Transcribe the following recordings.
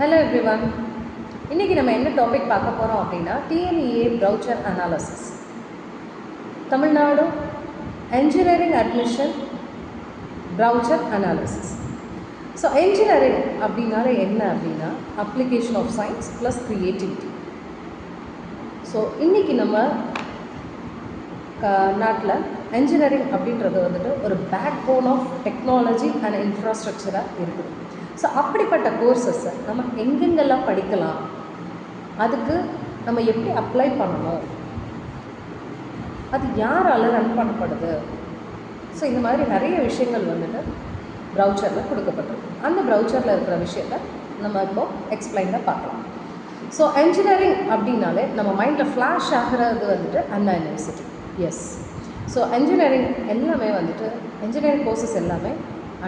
Hello everyone. இன்னைக்கு நம்ம என்ன டாபிக் பார்க்க போறோம் அப்படினா TNEA brochure analysis. Tamil Nadu engineering admission brochure analysis. So engineering அப்படினால என்ன அப்படினா application of science plus creativity. So இன்னைக்கு நம்ம நாட்டில் engineering அப்படின்றது வந்துட்டு ஒரு பேக்போன் ஆஃப் டெக்னாலஜி அண்ட் இன்ஃப்ராஸ்ட்ரக்சராக இருக்குது. ஸோ அப்படிப்பட்ட கோர்சஸை நம்ம எங்கெங்கெல்லாம் படிக்கலாம், அதுக்கு நம்ம எப்படி அப்ளை பண்ணணும், அது யாரால் ரன் பண்ணப்படுது, ஸோ இந்த மாதிரி நிறைய விஷயங்கள் வந்துட்டு ப்ரௌச்சரில் கொடுக்கப்பட்டிருக்கு. அந்த ப்ரௌச்சரில் இருக்கிற விஷயத்தை நம்ம இப்போ எக்ஸ்பிளைனாக பார்க்கலாம். ஸோ என்ஜினியரிங் அப்படின்னாலே நம்ம மைண்டில் ஃப்ளாஷ் ஆகிறது வந்துட்டு அண்ணா யூனிவர்சிட்டி. எஸ், ஸோ என்ஜினியரிங் எல்லாமே வந்துட்டு என்ஜினியரிங் கோர்சஸ் எல்லாமே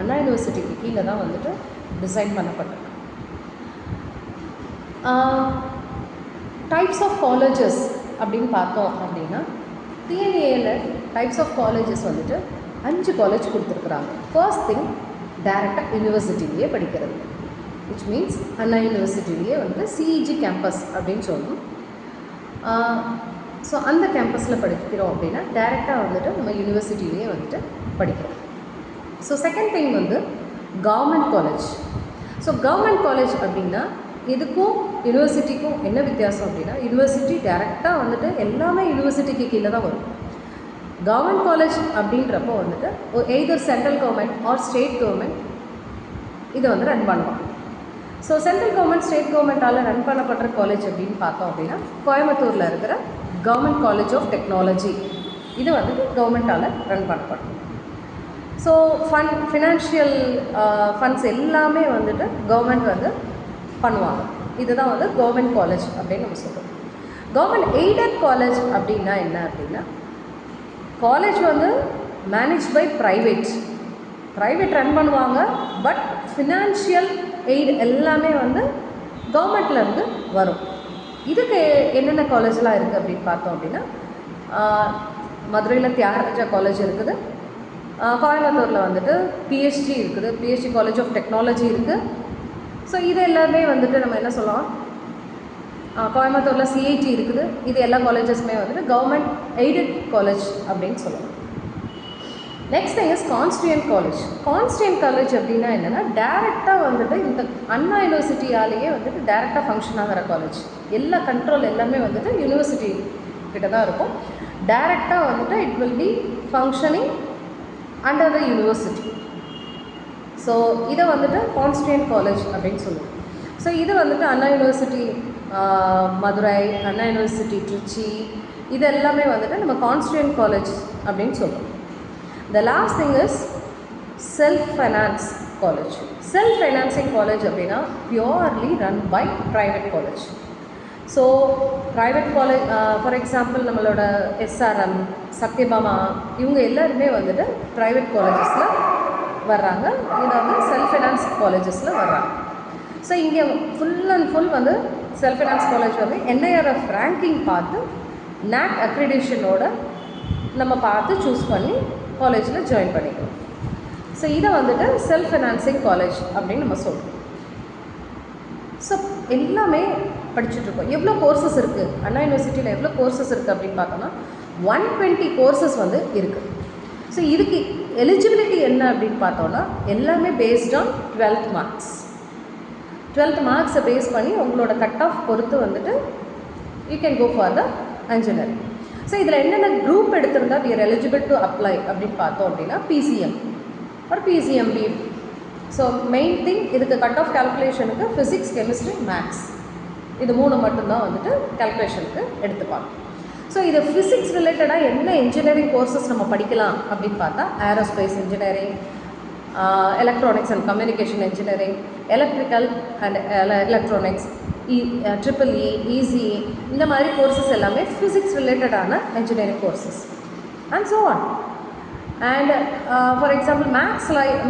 அண்ணா யூனிவர்சிட்டிக்கு கீழே தான் வந்துட்டு டிசைன் பண்ணப்பட்டிருக்கு. டைப்ஸ் ஆஃப் காலேஜஸ் அப்படின்னு பார்த்தோம் அப்படின்னா டிஎன்ஏல டைப்ஸ் ஆஃப் காலேஜஸ் வந்துட்டு 5 காலேஜ் கொடுத்துருக்குறாங்க. ஃபர்ஸ்ட் திங், டைரெக்டாக யூனிவர்சிட்டிலேயே படிக்கிறது, விச் மீன்ஸ் அண்ணா யூனிவர்சிட்டிலேயே வந்துட்டு சிஇஜி கேம்பஸ் அப்படின்னு சொல்லணும். ஸோ அந்த கேம்பஸில் படிக்கிறோம் அப்படின்னா டைரெக்டாக வந்துட்டு நம்ம யூனிவர்சிட்டிலேயே வந்துட்டு படிக்கிறோம். ஸோ செகண்ட் திங் வந்து government college. So government college அப்படின்னா இதுக்கும் யூனிவர்சிட்டிக்கும் என்ன வித்தியாசம் அப்படின்னா யூனிவர்சிட்டி டைரெக்டாக வந்துட்டு எல்லாமே யூனிவர்சிட்டிக்கு கீழே தான் வரும். கவர்மெண்ட் காலேஜ் அப்படின்றப்போ வந்துட்டு either central government or state government இதை வந்து ரன் பண்ணுவாங்க. ஸோ சென்ட்ரல் கவர்மெண்ட் ஸ்டேட் கவர்மெண்ட்டால் ரன் பண்ணப்படுற காலேஜ் அப்படின்னு பார்த்தோம் அப்படின்னா கோயம்புத்தூரில் இருக்கிற கவர்மெண்ட் காலேஜ் ஆஃப் டெக்னாலஜி இது வந்துட்டு கவர்மெண்ட்டால் ரன் பண்ணப்படும். ஸோ ஃபினான்ஷியல் ஃபண்ட்ஸ் எல்லாமே வந்துட்டு கவர்மெண்ட் வந்து பண்ணுவாங்க. இதுதான் வந்து கவர்மெண்ட் காலேஜ் அப்படின்னு நம்ம சொல்கிறோம். கவர்மெண்ட் எய்டட் காலேஜ் அப்படின்னா என்ன அப்படின்னா காலேஜ் வந்து மேனேஜ் பை ப்ரைவேட் ரன் பண்ணுவாங்க, பட் ஃபினான்ஷியல் எய்ட் எல்லாமே வந்து கவர்மெண்ட்லேருந்து வரும். இதுக்கு என்னென்ன காலேஜெலாம் இருக்குது அப்படின்னு பார்த்தோம் அப்படின்னா மதுரையில் தியாகராஜா காலேஜ் இருக்குது, கோயம்புத்தூரில் வந்துட்டு பிஹெச்டி இருக்குது, பிஹெச்டி காலேஜ் ஆஃப் டெக்னாலஜி இருக்குது. ஸோ இது எல்லாமே வந்துட்டு நம்ம என்ன சொல்லலாம், கோயம்புத்தூரில் சிஐடி இருக்குது. இது எல்லா காலேஜஸுமே வந்துட்டு கவர்மெண்ட் எய்டட் காலேஜ் அப்படின்னு சொல்லலாம். Next thing is constituent college. Constituent college அப்படின்னா என்னென்னா டைரெக்டாக வந்துட்டு இந்த அண்ணா யூனிவர்சிட்டியாலேயே வந்துட்டு டைரெக்டாக ஃபங்க்ஷன் ஆகிற காலேஜ். எல்லா கண்ட்ரோல் எல்லாமே வந்துட்டு யூனிவர்சிட்டி கிட்ட தான் இருக்கும். டைரெக்டாக வந்துட்டு it will B functioning under the university. So இதை வந்துட்டு கான்ஸ்டியூயன்ட் காலேஜ் அப்படின்னு சொல்லுவோம். ஸோ இது வந்துட்டு அண்ணா யூனிவர்சிட்டி மதுரை, அண்ணா யூனிவர்சிட்டி திருச்சி, இது எல்லாமே வந்துட்டு நம்ம கான்ஸ்டியூயன்ட் காலேஜ் அப்படின்னு சொல்லுவோம். The last thing is self-finance college. Self-financing college அப்படின்னா purely run by private college. So private college for example நம்மளோட SRM, சத்யபாமா இவங்க எல்லாருமே வந்துட்டு ப்ரைவேட் காலேஜஸில் வர்றாங்க. இது வந்து செல்ஃப் ஃபைனான்ஸ் காலேஜஸில் வர்றாங்க. ஸோ இங்கே ஃபுல் அண்ட் ஃபுல் வந்து செல்ஃப் ஃபைனான்ஸ் காலேஜ் வந்து NIRF ரேங்கிங் பார்த்து NAC அக்ரிடேஷனோட நம்ம பார்த்து சூஸ் பண்ணி காலேஜில் ஜாயின் பண்ணிக்கிறோம். ஸோ இதை வந்துட்டு செல்ஃப் ஃபைனான்சிங் காலேஜ் அப்படின்னு நம்ம சொல்கிறோம். ஸோ எல்லாமே படிச்சுட்ருக்கோம். எவ்வளோ கோர்சஸ் இருக்குது அண்ணா யூனிவர்சிட்டியில், எவ்வளோ கோர்சஸ் இருக்குது அப்படின்னு பார்த்தோன்னா 120 கோர்சஸ் வந்து இருக்குது. ஸோ இதுக்கு எலிஜிபிலிட்டி என்ன அப்படின்னு பார்த்தோன்னா எல்லாமே based on 12th marks. 12th மார்க்ஸை பேஸ் பண்ணி உங்களோட கட் ஆஃப் பொறுத்து வந்துட்டு you can go for the engineering. So இதில் என்னென்ன குரூப் எடுத்திருந்தால் we are eligible to apply அப்படின்னு பார்த்தோம் அப்படின்னா PCM or PCMB. So main thing இதுக்கு கட் ஆஃப் கால்குலேஷனுக்கு ஃபிசிக்ஸ், கெமிஸ்ட்ரி, மேக்ஸ் இது 3 மட்டும்தான் வந்துட்டு கால்குலேஷனுக்கு எடுத்துப்பாங்க. ஸோ இது ஃபிசிக்ஸ் ரிலேட்டடாக என்ன இன்ஜினியரிங் கோர்சஸ் நம்ம படிக்கலாம் அப்படின்னு பார்த்தா aerospace engineering, electronics and communication engineering, electrical and electronics, EEE, ECE இந்த மாதிரி கோர்சஸ் எல்லாமே ஃபிசிக்ஸ் ரிலேட்டடான engineering courses and so on. And for example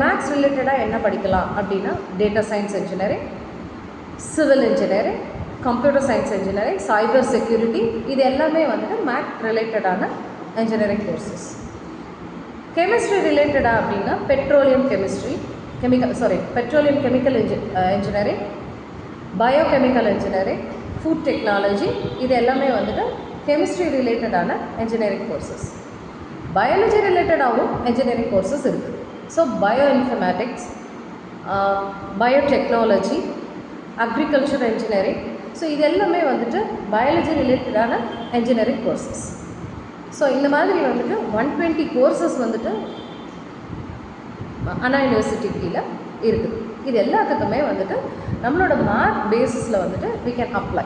maths ரிலேட்டடாக என்ன படிக்கலாம் அப்படின்னா data science engineering, civil engineering, computer science engineering, cyber security, இது எல்லாமே வந்துட்டு மேக்ஸ் ரிலேட்டடான இன்ஜினியரிங் கோர்சஸ். கெமிஸ்ட்ரி ரிலேட்டடாக அப்படின்னா petroleum chemical engineering, biochemical engineering, food technology, இது எல்லாமே வந்துட்டு கெமிஸ்ட்ரி ரிலேட்டடான இன்ஜினியரிங் கோர்சஸ். பயாலஜி ரிலேட்டடாகவும் இன்ஜினியரிங் கோர்சஸ் இருக்குது. So bio informatics, biotechnology, agriculture engineering, so இது எல்லாமே வந்துட்டு பயாலஜி ரிலேட்டடான இன்ஜினியரிங் கோர்சஸ். ஸோ இந்த மாதிரி வந்துட்டு 120 கோர்சஸ் வந்துட்டு அண்ணா யூனிவர்சிட்டி கீழே இருக்குது. இது எல்லாத்துக்குமே வந்துட்டு நம்மளோட மார்க் பேசிஸில் வந்துட்டு we can apply.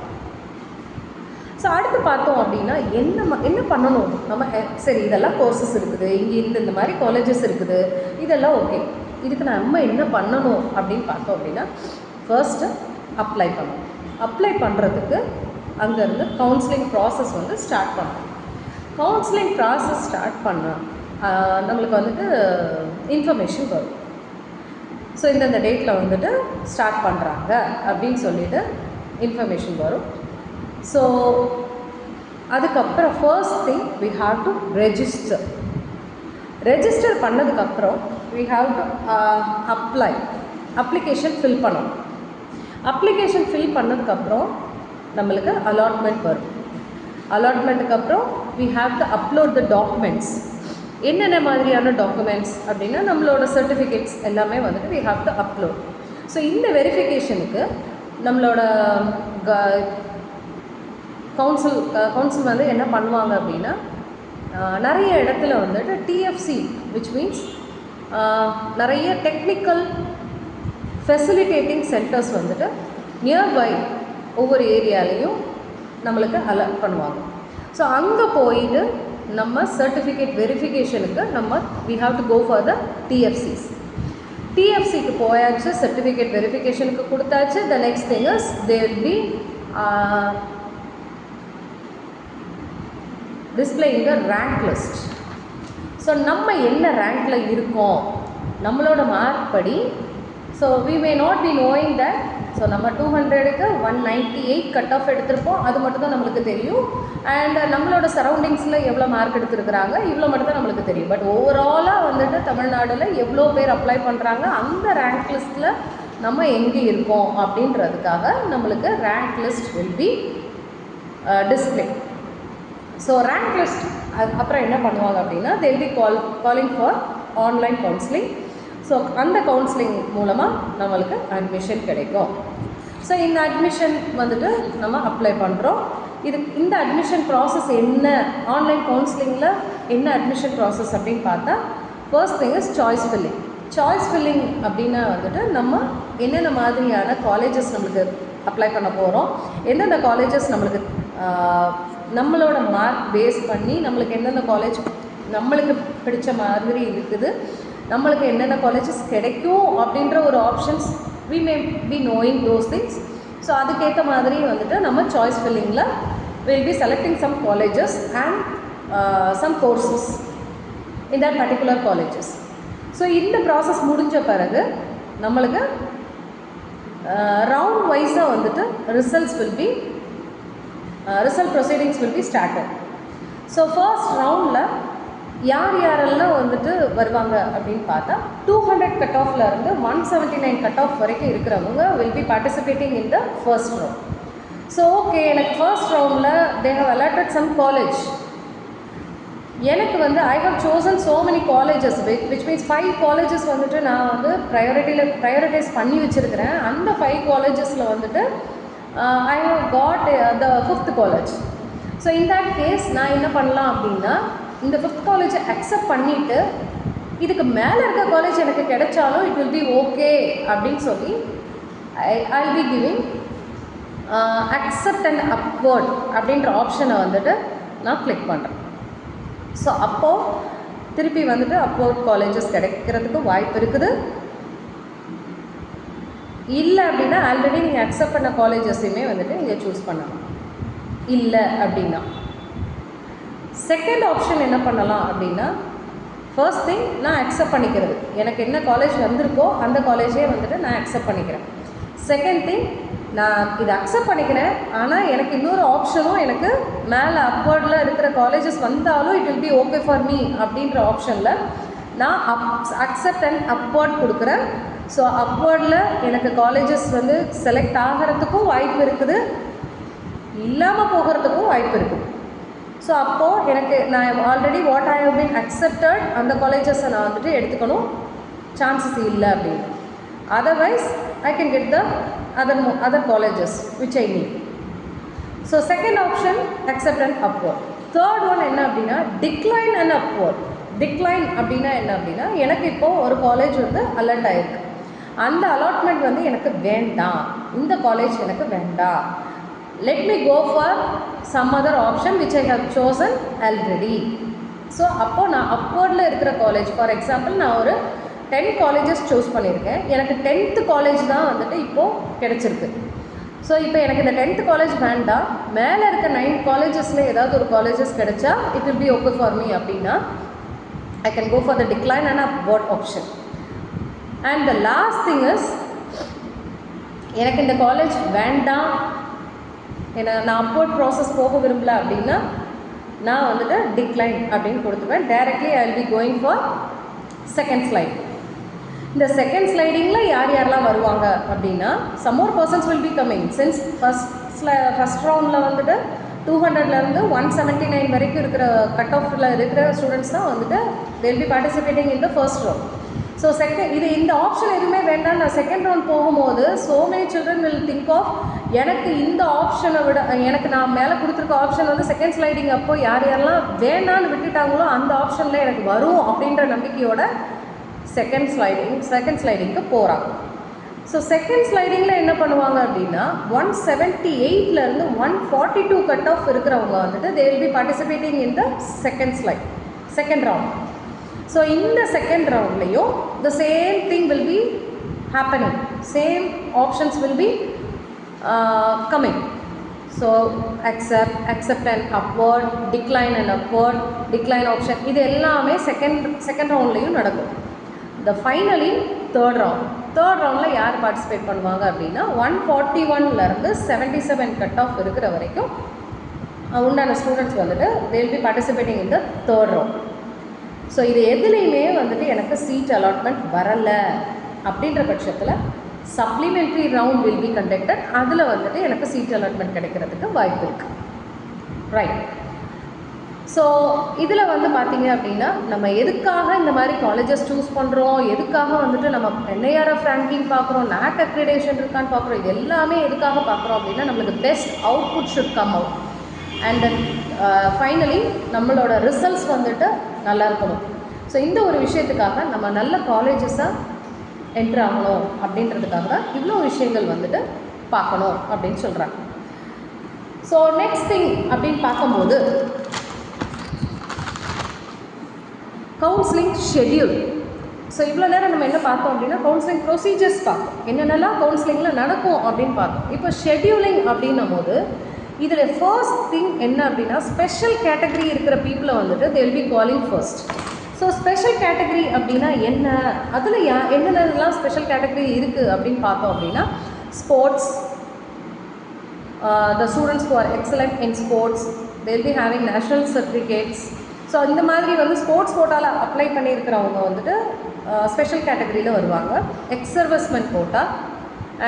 ஸோ அடுத்து பார்த்தோம் அப்படின்னா என்ன பண்ணணும் நம்ம? சரி, இதெல்லாம் கோர்சஸ் இருக்குது, இங்கே இந்த மாதிரி காலேஜஸ் இருக்குது, இதெல்லாம் ஓகே. இதுக்கு நம்ம என்ன பண்ணணும் அப்படின்னு பார்த்தோம் அப்படின்னா, ஃபர்ஸ்ட்டு அப்ளை பண்ணணும். அப்ளை பண்ணுறதுக்கு அங்கேருந்து கவுன்சிலிங் ப்ராசஸ் வந்து ஸ்டார்ட் பண்ணணும். கவுன்சிலிங் ப்ராசஸ் ஸ்டார்ட் பண்ணால் நம்மளுக்கு வந்துட்டு இன்ஃபர்மேஷன் வரும். ஸோ இந்த டேட்டில் வந்துட்டு ஸ்டார்ட் பண்ணுறாங்க அப்படின்னு சொல்லிட்டு இன்ஃபர்மேஷன் வரும். ஸோ அதுக்கப்புறம் first thing we have to register. Register பண்ணதுக்கப்புறம் we have to apply. Application fill பண்ணணும். அப்ளிகேஷன் ஃபில் பண்ணதுக்கப்புறம் நம்மளுக்கு அலாட்மெண்ட் வரும். அலாட்மெண்ட்டுக்கு அப்புறம் we have to upload the documents. என்னென்ன மாதிரியான டாக்குமெண்ட்ஸ் அப்படின்னா நம்மளோட சர்டிஃபிகேட்ஸ் எல்லாமே வந்துட்டு we have to upload. So இந்த வெரிஃபிகேஷனுக்கு நம்மளோட கவுன்சில் வந்து என்ன பண்ணுவாங்க அப்படின்னா, நிறைய இடத்துல வந்துட்டு டிஎஃப்சி விச் மீன்ஸ் நிறைய டெக்னிக்கல் ஃபெசிலிட்டேட்டிங் சென்டர்ஸ் வந்துட்டு நியர்பை ஒவ்வொரு ஏரியாலையும் நம்மளுக்கு அலாட் பண்ணுவாங்க. ஸோ அங்கே போயிட்டு நம்ம சர்டிஃபிகேட் வெரிஃபிகேஷனுக்கு we have to go for the TFCs. டிஎஃப்சிக்கு போயாச்சு, சர்டிஃபிகேட் வெரிஃபிகேஷனுக்கு கொடுத்தாச்சு. The next thing is they will be displaying the rank list. So நம்ம என்ன ரேங்கில் இருக்கோம் நம்மளோட மார்க் படி. So we may not be knowing that. So நம்ம 200க்கு 198 கட் ஆஃப் எடுத்திருப்போம், அது மட்டும் தான் நம்மளுக்கு தெரியும். அண்ட் நம்மளோட சரௌண்டிங்ஸில் எவ்வளோ மார்க் எடுத்துருக்குறாங்க இவ்வளோ மட்டும் தான் நம்மளுக்கு தெரியும். பட் ஓவராலாக வந்துட்டு தமிழ்நாட்டில் எவ்வளோ பேர் அப்ளை பண்ணுறாங்க, அந்த ரேங்க் லிஸ்ட்டில் நம்ம எங்கே இருக்கோம் அப்படின்றதுக்காக நம்மளுக்கு rank list will be display. So rank list அப்புறம் என்ன பண்ணுவாங்க அப்படின்னா they will be calling for online counselling. So அந்த கவுன்சிலிங் மூலமாக நம்மளுக்கு அட்மிஷன் கிடைக்கும். ஸோ இந்த அட்மிஷன் வந்துட்டு நம்ம அப்ளை பண்ணுறோம். இந்த அட்மிஷன் ப்ராசஸ் என்ன, ஆன்லைன் கவுன்சிலிங்கில் என்ன அட்மிஷன் ப்ராசஸ் அப்படின்னு பார்த்தா, first thing is choice filling. Choice filling அப்படின்னா வந்துட்டு நம்ம என்னென்ன மாதிரியான காலேஜஸ் நம்மளுக்கு அப்ளை பண்ண போகிறோம், எந்தெந்த காலேஜஸ் நம்மளுக்கு நம்மளோட மார்க் பேஸ் பண்ணி நம்மளுக்கு எந்தெந்த காலேஜ் நம்மளுக்கு பிடிச்ச மாதிரி இருக்குது, நம்மளுக்கு என்னென்ன காலேஜஸ் கிடைக்கும் அப்படின்ற ஒரு options we may be knowing those things. So அதுக்கேற்ற மாதிரி வந்துட்டு நம்ம choice ஃபில்லிங்கில் will be selecting some colleges and some courses in that particular colleges. So இந்த ப்ராசஸ் முடிஞ்ச பிறகு நம்மளுக்கு ரவுண்ட் வைஸாக வந்துட்டு result proceedings will be started. So first ரவுண்டில் யாரெல்லாம் வந்துட்டு வருவாங்க அப்படின்னு பார்த்தா 200 கட் ஆஃப்ல இருந்து 179 கட் ஆஃப் வரைக்கும் இருக்கிறவங்க will be participating in the first round. So okay, எனக்கு ஃபர்ஸ்ட் ரவுண்டில் they have allotted some college. எனக்கு வந்து I have chosen so many colleges which means 5 colleges வந்துட்டு நான் வந்து ப்ரையாரிட்டைஸ் பண்ணி வச்சுருக்கிறேன். அந்த 5 collegesல வந்துட்டு I have got the 5th college. So in that case நான் என்ன பண்ணலாம் அப்படின்னா, இந்த 5th காலேஜை அக்செப்ட் பண்ணிவிட்டு இதுக்கு மேலே இருக்க காலேஜ் எனக்கு கிடைச்சாலும் இட் வில் பி ஓகே அப்படின்னு சொல்லி ஐ will be giving accept and upward அப்படின்ற ஆப்ஷனை வந்துட்டு நான் கிளிக் பண்ணுறேன். ஸோ அப்போது திருப்பி வந்துட்டு அப்வர்ட் காலேஜஸ் கிடைக்கிறதுக்கு வாய்ப்பு இருக்குது. இல்லை அப்படின்னா ஆல்ரெடி நீங்கள் அக்செப்ட் பண்ண காலேஜஸையுமே வந்துட்டு நீங்கள் சூஸ் பண்ணலாம். இல்லை அப்படின்னா செகண்ட் ஆப்ஷன் என்ன பண்ணலாம் அப்படின்னா, ஃபர்ஸ்ட் திங் நான் அக்செப்ட் பண்ணிக்கிறது, எனக்கு என்ன காலேஜ் வந்திருக்கோ அந்த காலேஜே வந்துட்டு நான் அக்செப்ட் பண்ணிக்கிறேன். செகண்ட் திங், நான் இதை அக்செப்ட் பண்ணிக்கிறேன், ஆனால் எனக்கு இன்னொரு ஆப்ஷனும் எனக்கு மேலே அப்வர்டில் இருக்கிற காலேஜஸ் வந்தாலும் it will be okay for me அப்படின்ற ஆப்ஷனில் நான் அக்செப்ட் அண்ட் அப்வர்ட் கொடுக்குறேன். ஸோ அப்வர்டில் எனக்கு காலேஜஸ் வந்து செலக்ட் ஆகிறதுக்கும் வாய்ப்பு இருக்குது, இல்லாமல் போகிறதுக்கும் வாய்ப்பு இருக்குது. ஸோ அப்போது எனக்கு நான் already what I have been accepted அந்த காலேஜஸை நான் வந்துட்டு எடுத்துக்கணும், சான்சஸ் இல்லை அப்படின்னு. Otherwise I can get the other colleges which I need. So second option, accept and upward. Third one என்ன அப்படின்னா decline and upward. Decline அப்படின்னா என்ன அப்படின்னா எனக்கு இப்போது ஒரு காலேஜ் வந்து அலர்ட் ஆகிருக்கு, அந்த அலாட்மெண்ட் வந்து எனக்கு வேண்டாம், இந்த காலேஜ் எனக்கு வேண்டாம், let me go for some other option which I have chosen already. So அப்போது நான் அப்வர்டில் இருக்கிற காலேஜ், ஃபார் எக்ஸாம்பிள் நான் ஒரு 10 காலேஜஸ் சூஸ் பண்ணியிருக்கேன், எனக்கு 10th காலேஜ் தான் வந்துட்டு இப்போது கிடச்சிருக்கு. ஸோ இப்போ எனக்கு இந்த 10th காலேஜ் வேண்டாம், மேலே இருக்க 9 காலேஜஸில் ஏதாவது ஒரு காலேஜஸ் கிடைச்சா it will be okay for me அப்படின்னா I can go for the decline and upward option. And the last thing is, எனக்கு இந்த காலேஜ் வேண்டாம், ஏன்னா நான் அப்வர்ட் ப்ராசஸ் போக விரும்பல அப்படின்னா நான் வந்துட்டு டிக்ளைன் அப்படின்னு கொடுத்துருவேன். Directly I will be going for second slide. இந்த செகண்ட் ஸ்லைடிங்கில் யார் யாரெல்லாம் வருவாங்க அப்படின்னா some more persons will be coming. Since first ரவுண்டில் வந்துட்டு 200லேருந்து 179 வரைக்கும் இருக்கிற கட் ஆஃபில் இருக்கிற ஸ்டூடெண்ட்ஸ் தான் வந்துட்டு they will be participating in the first round. So இந்த ஆப்ஷன் எதுவுமே வேண்டாம், நான் செகண்ட் ரவுண்ட் போகும்போது so many children will think of எனக்கு இந்த ஆப்ஷனை விட, எனக்கு நான் மேலே கொடுத்துருக்க ஆப்ஷன் வந்து செகண்ட் ஸ்லைடிங் அப்போ யார் யாரெல்லாம் வேண்டான்னு விட்டுட்டாங்களோ அந்த ஆப்ஷனில் எனக்கு வரும் அப்படின்ற நம்பிக்கையோட செகண்ட் ஸ்லைடிங்க்கு போகிறாங்க. ஸோ செகண்ட் ஸ்லைடிங்கில் என்ன பண்ணுவாங்க அப்படின்னா 178லேருந்து 142 கட் ஆஃப் இருக்கிறவங்க வந்துட்டு they will be participating in the second round. So இந்த செகண்ட் ரவுண்ட்லேயும் the same thing will be happening, same options will be coming. So accept and upward, decline and upward, decline option இது எல்லாமே second ரவுண்ட்லேயும் நடக்கும். த finally third ரவுண்டில் யார் participate பண்ணுவாங்க அப்படின்னா 141லேருந்து 77 cut off இருக்கிற வரைக்கும் உண்டான ஸ்டூடெண்ட்ஸ் வந்துட்டு they will be participating in the third round. So இது எதுலேயுமே வந்துட்டு எனக்கு சீட் அலாட்மெண்ட் வரலை அப்படின்ற பட்சத்தில் supplementary round will be conducted, அதில் வந்துட்டு எனக்கு சீட் அலாட்மெண்ட் கிடைக்கிறதுக்கு வாய்ப்பு இருக்குது. ரைட். ஸோ இதில் வந்து பார்த்திங்க அப்படின்னா நம்ம எதுக்காக இந்த மாதிரி காலேஜஸ் சூஸ் பண்ணுறோம், எதுக்காக வந்துட்டு நம்ம NIRF ரேங்கிங் பார்க்குறோம், NAC அக்ரிடேஷன் இருக்கான்னு பார்க்குறோம், இது எல்லாமே எதுக்காக பார்க்குறோம் அப்படின்னா நம்மளுக்கு best output should come out and then finally நம்மளோட ரிசல்ட்ஸ் வந்துட்டு நல்லா இருக்கணும். ஸோ இந்த ஒரு விஷயத்துக்காக நம்ம நல்ல காலேஜஸாக என்ட்ரு ஆகணும் அப்படின்றதுக்காக தான் இவ்வளோ விஷயங்கள் வந்துட்டு பார்க்கணும் அப்படின்னு சொல்கிறாங்க. ஸோ நெக்ஸ்ட் திங் அப்படின்னு பார்க்கும்போது கவுன்சிலிங் ஷெட்யூல். ஸோ இவ்வளோ நேரம் நம்ம என்ன பார்த்தோம் அப்படின்னா கவுன்சிலிங் ப்ரொசீஜர்ஸ் பார்த்தோம், என்னென்னலாம் கவுன்சிலிங்கில் நடக்கும் அப்படின்னு பார்த்தோம். இப்போ ஷெட்யூலிங் அப்படின்னும் போது இதில் ஃபர்ஸ்ட் திங் என்ன அப்படின்னா ஸ்பெஷல் கேட்டகரி இருக்கிற பீப்புளை வந்துட்டு they will B calling first. So special category அப்படின்னா என்ன, அதில் என்னென்னலாம் ஸ்பெஷல் கேட்டகரி இருக்குது அப்படின்னு பார்த்தோம் அப்படின்னா sports, the students who are excellent in sports, they will be having national certificates. So இந்த மாதிரி வந்து ஸ்போர்ட்ஸ் கோட்டாவில் அப்ளை பண்ணியிருக்கிறவங்க வந்துட்டு ஸ்பெஷல் கேட்டகரியில் வருவாங்க. Ex servicemen quota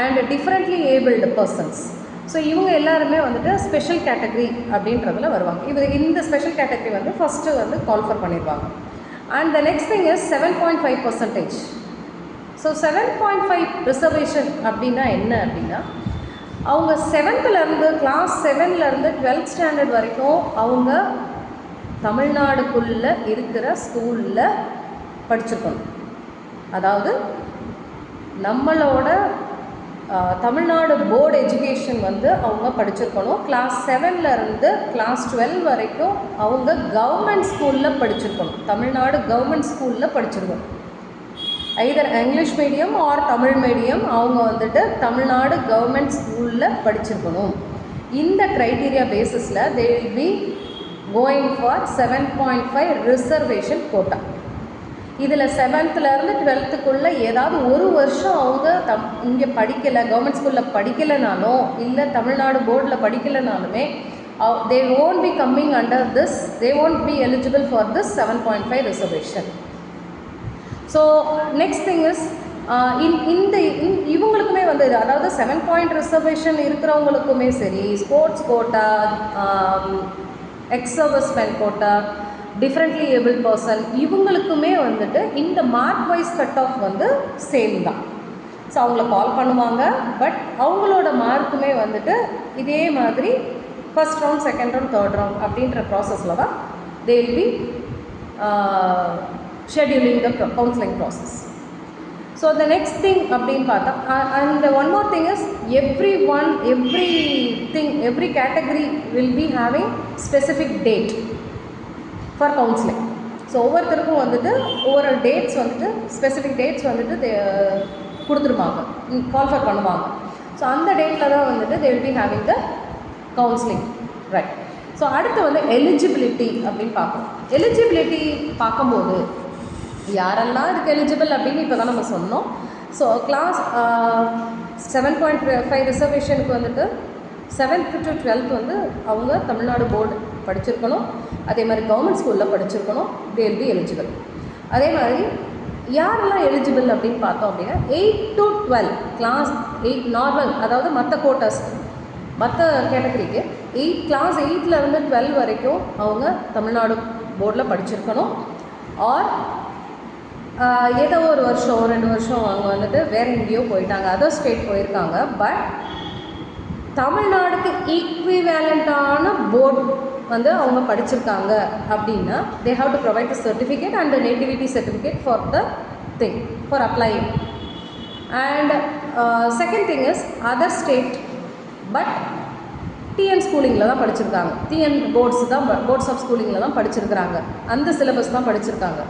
and differently abled persons. So இவங்க எல்லாருமே வந்துட்டு ஸ்பெஷல் கேட்டகரி அப்படின்றதுல வருவாங்க. இந்த ஸ்பெஷல் கேட்டகரி வந்து ஃபஸ்ட்டு வந்து கால்ஃபர் பண்ணிடுவாங்க. And the next thing is 7.5%. So 7.5 reservation அப்படின்னா என்ன அப்படின்னா அவங்க 7th கிளாஸ் 7லேருந்து 12th ஸ்டாண்டர்ட் வரைக்கும் அவங்க தமிழ்நாடுக்குள்ளே இருக்கிற ஸ்கூலில் படிச்சிருக்கணும். அதாவது நம்மளோட தமிழ்நாடு போர்டு எஜுகேஷன் வந்து அவங்க படிச்சிருக்கணும். கிளாஸ் 7லேருந்து கிளாஸ் 12 வரைக்கும் அவங்க கவர்மெண்ட் ஸ்கூலில் படிச்சிருக்கணும், தமிழ்நாடு கவர்மெண்ட் ஸ்கூலில் படிச்சிருக்கணும். Either English medium or Tamil medium அவங்க வந்துட்டு தமிழ்நாடு கவர்மெண்ட் ஸ்கூலில் படிச்சிருக்கணும். இந்த க்ரைட்டீரியா பேசிஸில் they will be going for 7.5 reservation quota. இதில் 7th-லேருந்து 12th ஏதாவது ஒரு வருஷம் அவங்க இங்கே படிக்கலை, கவர்மெண்ட் ஸ்கூலில் படிக்கலைனாலும் இல்லை தமிழ்நாடு போர்டில் படிக்கலைனாலுமே they won't be coming under this, they won't be eligible for this 7.5 reservation. So next thing is இவங்களுக்குமே வந்து அதாவது 7 பாயிண்ட் ரிசர்வேஷன் இருக்கிறவங்களுக்குமே சரி, sports quota, ex serviceman quota, differently able person, இவங்களுக்குமே வந்துட்டு இந்த மார்க் வைஸ் கட் ஆஃப் வந்து same தான். So அவங்கள கால் பண்ணுவாங்க. பட் அவங்களோட மார்க்குமே வந்துட்டு இதே மாதிரி first round, second round, third round அப்படின்ற ப்ராசஸில் தான் they will be scheduling the counselling process. So the next thing அப்படின்னு பார்த்தா, and one more thing is every category will be having specific date for counselling. So ஒவ்வொருத்தருக்கும் வந்துட்டு ஒவ்வொரு dates வந்துட்டு specific dates வந்துட்டு கொடுத்துருவாங்க, கால்ஃபர் பண்ணுவாங்க. ஸோ அந்த டேட்டில் தான் வந்துட்டு they will be having the counselling, right. So அடுத்து வந்து எலிஜிபிலிட்டி அப்படின்னு பார்ப்போம். எலிஜிபிலிட்டி பார்க்கும்போது யாரெல்லாம் இதுக்கு எலிஜிபிள் அப்படின்னு இப்போ தான் நம்ம சொன்னோம். ஸோ கிளாஸ் 7.5 ரிசர்வேஷனுக்கு வந்துட்டு 7th to 12th வந்து அவங்க தமிழ்நாடு போர்டு படிச்சிருக்கணும். அதே மாதிரி கவர்மெண்ட் ஸ்கூலில் படிச்சிருக்கணும். தே வில் பி எலிஜிபிள். அதே மாதிரி யாரெல்லாம் எலிஜிபிள் அப்படின்னு பார்த்தோம் அப்படின்னா 8 to 12 கிளாஸ் 8 நார்மல், அதாவது மற்ற கோட்டாஸ், மற்ற கேட்டகரிக்கு கிளாஸ் 8லேருந்து 12 வரைக்கும் அவங்க தமிழ்நாடு போர்டில் படிச்சிருக்கணும். ஆர் ஏதோ ஒரு வருஷம் 2 வருஷம் அவங்க வந்துட்டு வேறு எங்கேயோ போயிட்டாங்க, அதர் ஸ்டேட் போயிருக்காங்க. பட் தமிழ்நாடுக்கு ஈக்விவேலண்ட்டான போர்டு வந்து அவங்க படிச்சிருக்காங்க அப்படின்னா they have to provide the certificate and the nativity certificate for the thing for applying. And second thing is other state but TN ஸ்கூலிங்கில் தான் படிச்சிருக்காங்க, டிஎன் போர்ட்ஸ் ஆஃப் ஸ்கூலிங்கில் தான் படிச்சிருக்கிறாங்க, அந்த சிலபஸ் தான் படிச்சிருக்காங்க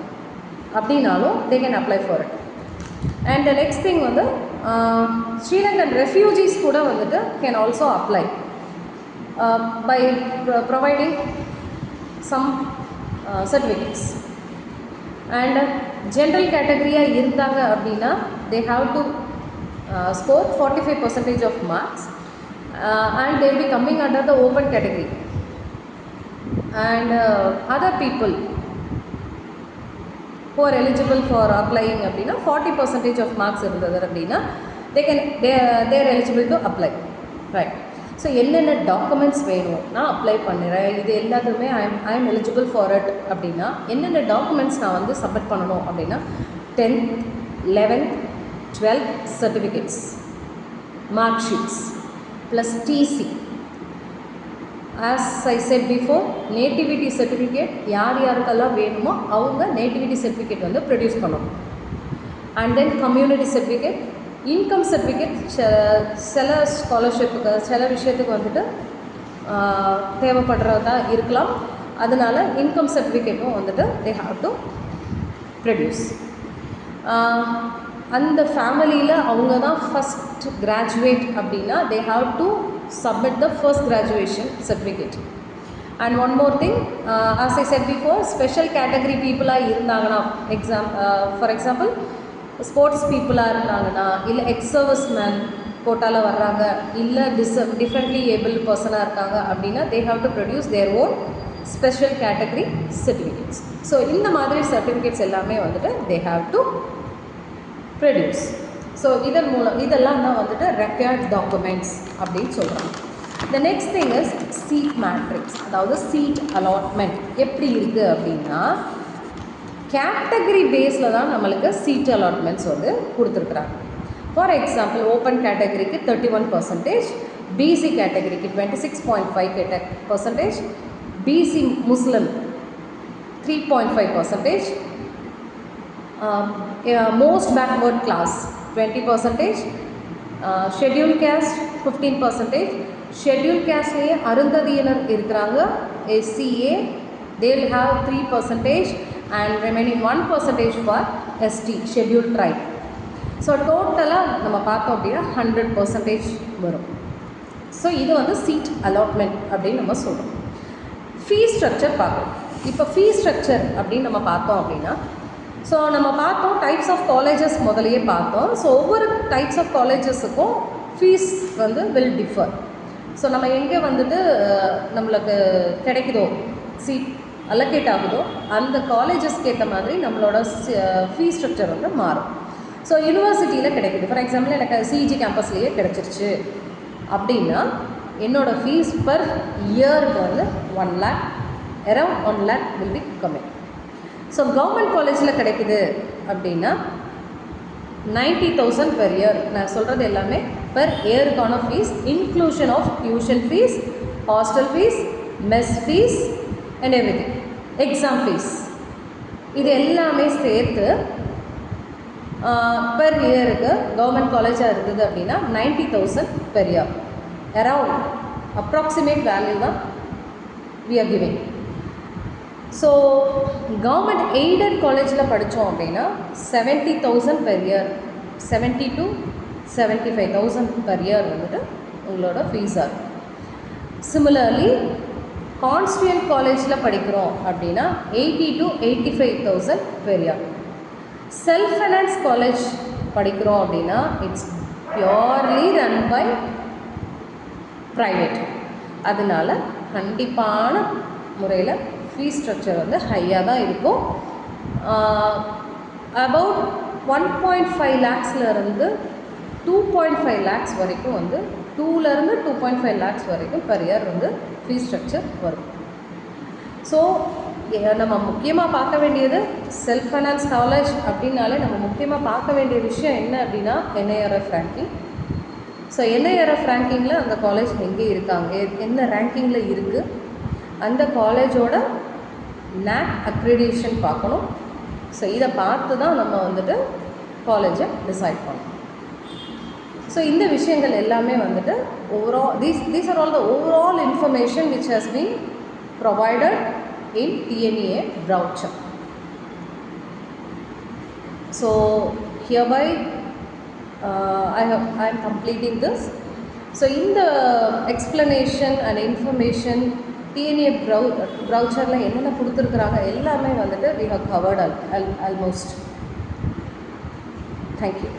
அப்படின்னாலும் they can apply for it. And the next thing வந்து Sri Lankan refugees கூட வந்துட்டு can also apply by providing some certificates. And general category இருந்தாங்க அப்படின்னா they have to score 45% of marks and they will be coming under the open category. And other people who are eligible for applying அப்படின்னா 40% of marks இருந்தது அப்படின்னா they are eligible to apply, right. So என்னென்ன documents வேணும், நான் apply பண்ணுறேன், இது எல்லாத்துக்குமே I am eligible for it அப்படின்னா என்னென்ன டாக்குமெண்ட்ஸ் நான் வந்து சப்மிட் பண்ணணும் அப்படின்னா 10th, 11th, 12th certificates, mark sheets plus TC. As I said before, nativity certificate யாருக்கெல்லாம் வேணுமோ அவங்க நேட்டிவிட்டி சர்டிஃபிகேட் வந்து ப்ரொடியூஸ் பண்ணணும். And then community certificate, income certificate சில ஸ்காலர்ஷிப்புக்கு சில விஷயத்துக்கு வந்துட்டு தேவைப்படுறதா இருக்கலாம். அதனால் இன்கம் சர்டிஃபிகேட்டும் வந்துட்டு தே ஹாவ் டு ப்ரொடியூஸ். அந்த ஃபேமிலியில் அவங்க தான் ஃபஸ்ட் கிராஜுவேட் அப்படின்னா they have to submit the first graduation certificate. And one more thing, as I said before, special category பீப்புளாக இருந்தாங்கன்னா ஃபார் எக்ஸாம்பிள் ஸ்போர்ட்ஸ் பீப்புளாக இருந்தாங்கன்னா, இல்லை எக்ஸ் சர்வீஸ்மேன் கோட்டாவில் வர்றாங்க, இல்லை டிஃப்ரெண்ட்லி ஏபிள் பர்சனாக இருக்காங்க அப்படின்னா they have to produce their own special category certificates. So இந்த மாதிரி சர்டிஃபிகேட்ஸ் எல்லாமே வந்துட்டு they have to produce. So இதெல்லாம் தான் வந்துட்டு ரெக்வயர்ட் டாக்குமெண்ட்ஸ் அப்படின்னு சொல்கிறாங்க. The next thing is seat matrix, அதாவது சீட் அலாட்மெண்ட் எப்படி இருக்குது அப்படின்னா கேட்டகரி பேஸில் தான் நம்மளுக்கு சீட் அலாட்மெண்ட்ஸ் வந்து கொடுத்துருக்குறாங்க. ஃபார் எக்ஸாம்பிள் ஓப்பன் கேட்டகரிக்கு 31%, பிசி கேட்டகரிக்கு 26.5%, BC Muslim 3.5%, most backward class 20%, schedule caste 15%. ஷெட்யூல் கேஸ்ட்லேயே அருந்ததியினர் இருக்கிறாங்க, SCA, they will have 3% and remaining 1% for ST, scheduled tribe. So டோட்டலாக நம்ம பார்த்தோம் அப்படின்னா 100% வரும். ஸோ இது வந்து சீட் அலாட்மெண்ட் அப்படின்னு நம்ம சொல்கிறோம். ஃபீஸ் ஸ்ட்ரக்சர் பார்க்குறோம். இப்போ ஃபீஸ் ஸ்ட்ரக்சர் அப்படின்னு நம்ம பார்த்தோம் அப்படின்னா, ஸோ நம்ம பார்த்தோம் டைப்ஸ் ஆஃப் காலேஜஸ் முதலையே பார்த்தோம். ஸோ ஒவ்வொரு டைப்ஸ் ஆஃப் காலேஜஸுக்கும் ஃபீஸ் வந்து வில் டிஃபர். ஸோ நம்ம எங்கே வந்துட்டு நம்மளுக்கு கிடைக்குதோ சீட் அலோகேட் ஆகுதோ அந்த காலேஜஸ்க்கு ஏற்ற மாதிரி நம்மளோட ஃபீஸ் ஸ்ட்ரக்சர் வந்து மாறும். ஸோ யூனிவர்சிட்டியில் கிடைக்குது. ஃபார் எக்ஸாம்பிள் எனக்கு சிஇஜி கேம்பஸ்லேயே கிடச்சிருச்சு அப்படின்னா என்னோடய ஃபீஸ் பர் இயருக்கு வந்து 1 lakh, around 1 lakh will be coming. So government காலேஜில் கிடைக்குது அப்படின்னா 90,000 பெர் இயர். நான் சொல்கிறது எல்லாமே பெர் இயருக்கான fees, inclusion of tuition fees, hostel fees, mess fees and everything, exam fees, இது எல்லாமே சேர்த்து பெர் இயருக்கு கவர்மெண்ட் காலேஜாக இருந்தது அப்படின்னா 90,000 per year. Around approximate value தான் we are giving. So government aided காலேஜில் படித்தோம் அப்படின்னா 70,000 per year, 70 to 75,000 per year வந்துட்டு உங்களோட ஃபீஸாக இருக்கும். சிமிலர்லி கான்ஸ்டியூண்ட் காலேஜில் படிக்கிறோம் அப்படின்னா 80 to 85,000 per year. Self finance college படிக்கிறோம் அப்படின்னா it's purely run by private. அதனால் கண்டிப்பான முறையில் ஃபீஸ் ஸ்ட்ரக்சர் வந்து ஹையாக தான் இருக்கும். அபவுட் 1.5 lakhsலேருந்து 2.5 lakhs வரைக்கும் வந்து 2லேருந்து 2.5 lakhs வரைக்கும் பெர் இயர் வந்து ஃபீஸ் ஸ்ட்ரக்சர் வரும். ஸோ நம்ம முக்கியமாக பார்க்க வேண்டியது செல்ஃப் ஃபைனான்ஸ் காலேஜ் அப்படின்னாலே நம்ம முக்கியமாக பார்க்க வேண்டிய விஷயம் என்ன அப்படின்னா NIRF ரேங்கிங். ஸோ NIRF ரேங்கிங்கில் அந்த காலேஜ் எங்கே இருக்காங்க, என்ன ரேங்கிங்கில் இருக்குது, அந்த காலேஜோட NAC அக்ரிடேஷன் பார்க்கணும். ஸோ இதை பார்த்து தான் நம்ம வந்துட்டு காலேஜை டிசைட் பண்ணணும். ஸோ இந்த விஷயங்கள் எல்லாமே வந்துட்டு overall these are all the overall information which has been provided in TNEA brochure. So hereby I am completing this. So in the explanation and information TNEA brochure என்னென்ன கொடுத்துருக்குறாங்க எல்லாமே வந்துட்டு we have covered almost. Thank you.